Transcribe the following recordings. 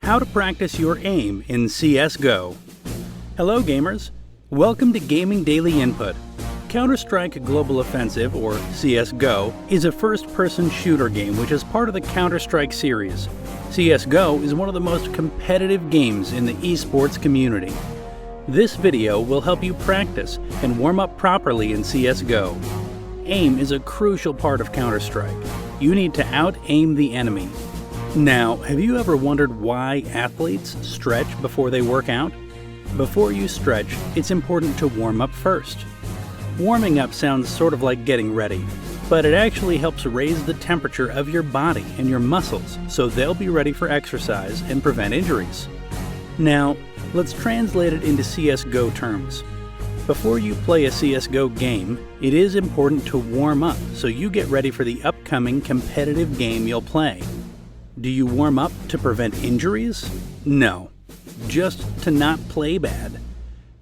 How to practice your aim in CSGO. Hello gamers, welcome to Gaming Daily Input. Counter-Strike Global Offensive, or CSGO, is a first-person shooter game which is part of the Counter-Strike series. CSGO is one of the most competitive games in the eSports community. This video will help you practice and warm up properly in CSGO. Aim is a crucial part of Counter-Strike. You need to out-aim the enemy. Now, have you ever wondered why athletes stretch before they work out? Before you stretch, it's important to warm up first. Warming up sounds sort of like getting ready, but it actually helps raise the temperature of your body and your muscles so they'll be ready for exercise and prevent injuries. Now, let's translate it into CSGO terms. Before you play a CSGO game, it is important to warm up so you get ready for the upcoming competitive game you'll play. Do you warm up to prevent injuries? No, just to not play bad.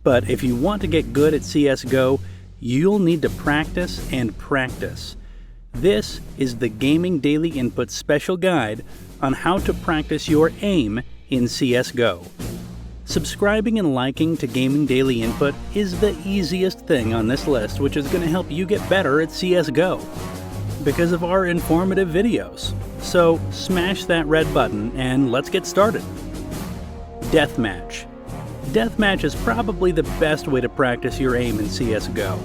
But if you want to get good at CSGO, you'll need to practice and practice. This is the Gaming Daily Input special guide on how to practice your aim in CSGO. Subscribing and liking to Gaming Daily Input is the easiest thing on this list, which is going to help you get better at CSGO because of our informative videos. So smash that red button and let's get started. Deathmatch. Deathmatch is probably the best way to practice your aim in CSGO.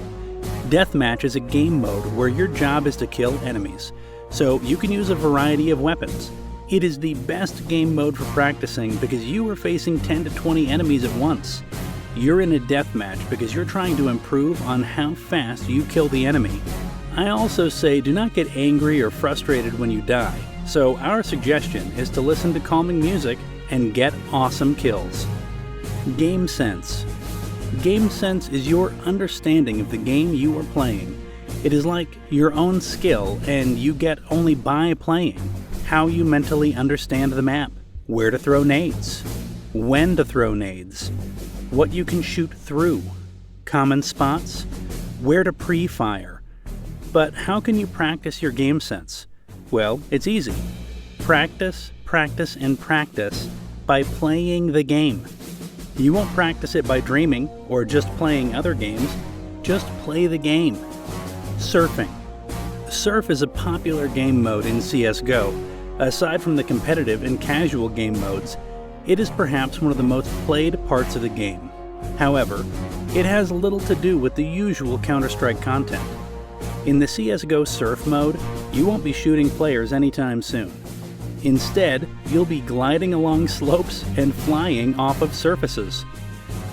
Deathmatch is a game mode where your job is to kill enemies, so you can use a variety of weapons. It is the best game mode for practicing because you are facing 10 to 20 enemies at once. You're in a deathmatch because you're trying to improve on how fast you kill the enemy. I also say do not get angry or frustrated when you die, so our suggestion is to listen to calming music and get awesome kills. Game sense. Game sense is your understanding of the game you are playing. It is like your own skill, and you get only by playing. How you mentally understand the map, where to throw nades, when to throw nades, what you can shoot through, common spots, where to pre-fire. But how can you practice your game sense? Well, it's easy. Practice, practice, and practice by playing the game. You won't practice it by dreaming or just playing other games. Just play the game. Surfing. Surf is a popular game mode in CSGO. Aside from the competitive and casual game modes, it is perhaps one of the most played parts of the game. However, it has little to do with the usual Counter-Strike content. In the CSGO Surf mode, you won't be shooting players anytime soon. Instead, you'll be gliding along slopes and flying off of surfaces.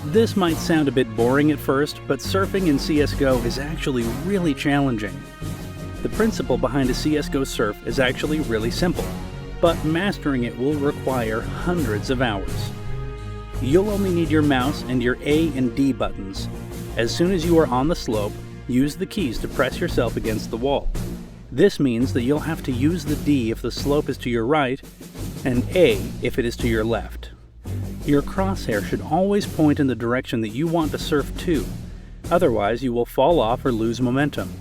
This might sound a bit boring at first, but surfing in CSGO is actually really challenging. The principle behind a CSGO surf is actually really simple, but mastering it will require hundreds of hours. You'll only need your mouse and your A and D buttons. As soon as you are on the slope, use the keys to press yourself against the wall. This means that you'll have to use the D if the slope is to your right, and A if it is to your left. Your crosshair should always point in the direction that you want to surf to, otherwise you will fall off or lose momentum.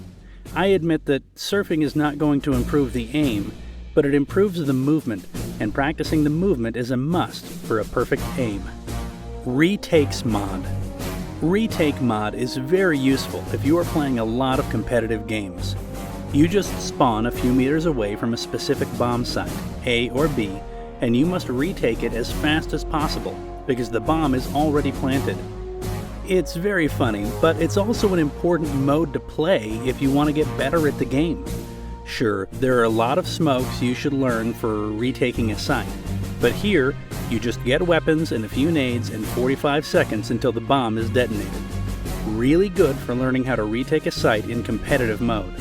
I admit that surfing is not going to improve the aim, but it improves the movement, and practicing the movement is a must for a perfect aim. Retakes Mod. Retake Mod is very useful if you are playing a lot of competitive games. You just spawn a few meters away from a specific bomb site, A or B, and you must retake it as fast as possible because the bomb is already planted. It's very funny, but it's also an important mode to play if you want to get better at the game. Sure, there are a lot of smokes you should learn for retaking a site, but here, you just get weapons and a few nades in 45 seconds until the bomb is detonated. Really good for learning how to retake a site in competitive mode.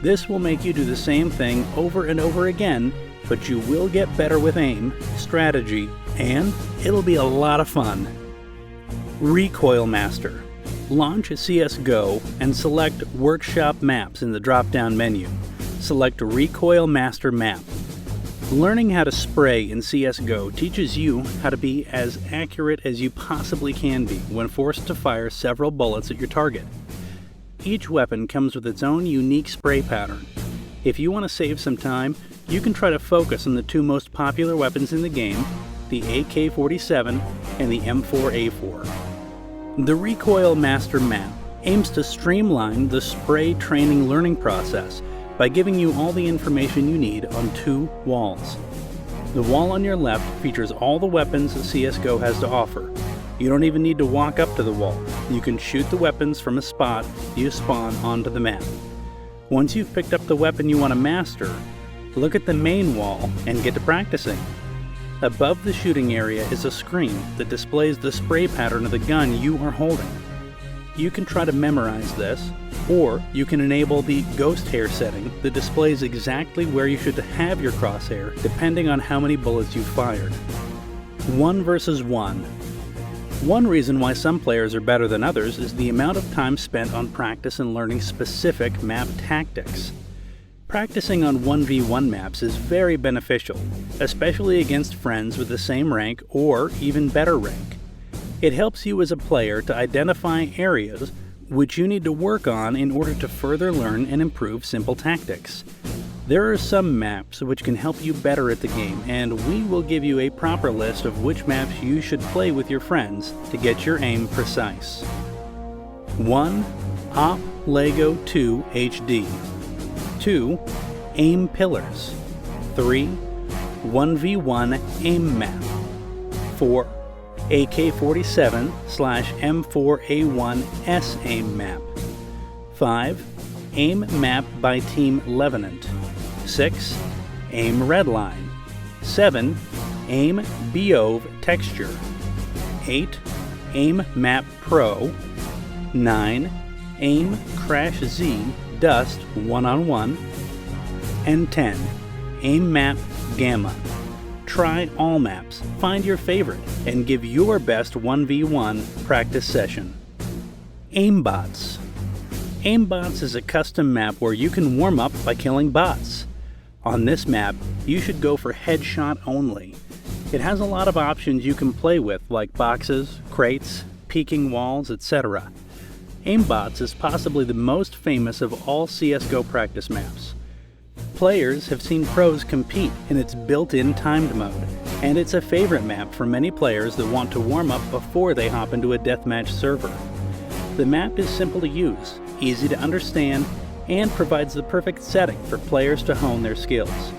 This will make you do the same thing over and over again, but you will get better with aim, strategy, and it'll be a lot of fun. Recoil Master. Launch CSGO and select Workshop Maps in the drop-down menu. Select Recoil Master Map. Learning how to spray in CSGO teaches you how to be as accurate as you possibly can be when forced to fire several bullets at your target. Each weapon comes with its own unique spray pattern. If you want to save some time, you can try to focus on the two most popular weapons in the game the AK-47, and the M4A4. The Recoil Master map aims to streamline the spray training learning process by giving you all the information you need on 2 walls. The wall on your left features all the weapons CSGO has to offer. You don't even need to walk up to the wall. You can shoot the weapons from a spot you spawn onto the map. Once you've picked up the weapon you want to master, look at the main wall and get to practicing. Above the shooting area is a screen that displays the spray pattern of the gun you are holding. You can try to memorize this, or you can enable the ghost hair setting that displays exactly where you should have your crosshair depending on how many bullets you've fired. 1 versus 1. One reason why some players are better than others is the amount of time spent on practice and learning specific map tactics. Practicing on 1v1 maps is very beneficial, especially against friends with the same rank or even better rank. It helps you as a player to identify areas which you need to work on in order to further learn and improve simple tactics. There are some maps which can help you better at the game, and we will give you a proper list of which maps you should play with your friends to get your aim precise. 1. Op Lego 2 HD. 2. Aim Pillars. 3. 1v1 Aim Map. 4. AK-47/M4A1S Aim Map. 5. Aim Map by Team Levenant. 6. Aim Redline. 7. Aim Beove Texture. 8. Aim Map Pro. 9. Aim Crash Z Dust 1-on-1. And 10. Aim Map Gamma. Try all maps, find your favorite, and give your best 1v1 practice session. Aimbots. Aimbots is a custom map where you can warm up by killing bots. On this map, you should go for headshot only. It has a lot of options you can play with, like boxes, crates, peeking walls, etc. Aimbots is possibly the most famous of all CSGO practice maps. Players have seen pros compete in its built-in timed mode, and it's a favorite map for many players that want to warm up before they hop into a deathmatch server. The map is simple to use, easy to understand, and provides the perfect setting for players to hone their skills.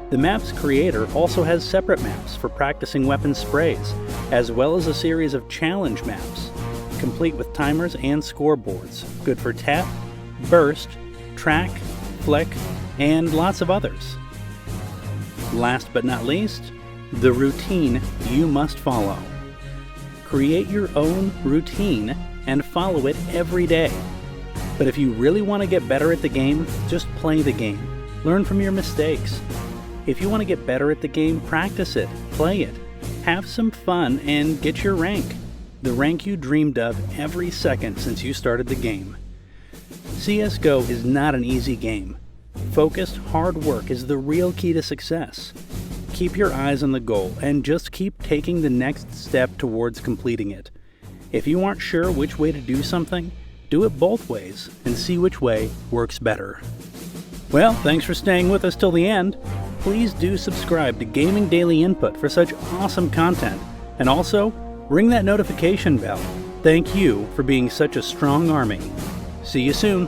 The map's creator also has separate maps for practicing weapon sprays, as well as a series of challenge maps, complete with timers and scoreboards, good for tap, burst, track, flick, and lots of others. Last but not least, the routine you must follow. Create your own routine and follow it every day. But if you really want to get better at the game, just play the game. Learn from your mistakes. If you want to get better at the game, practice it, play it, have some fun, and get your rank. The rank you dreamed of every second since you started the game. CSGO is not an easy game. Focused, hard work is the real key to success. Keep your eyes on the goal and just keep taking the next step towards completing it. If you aren't sure which way to do something, do it both ways and see which way works better. Well, thanks for staying with us till the end. Please do subscribe to Gaming Daily Input for such awesome content, and also ring that notification bell. Thank you for being such a strong army. See you soon.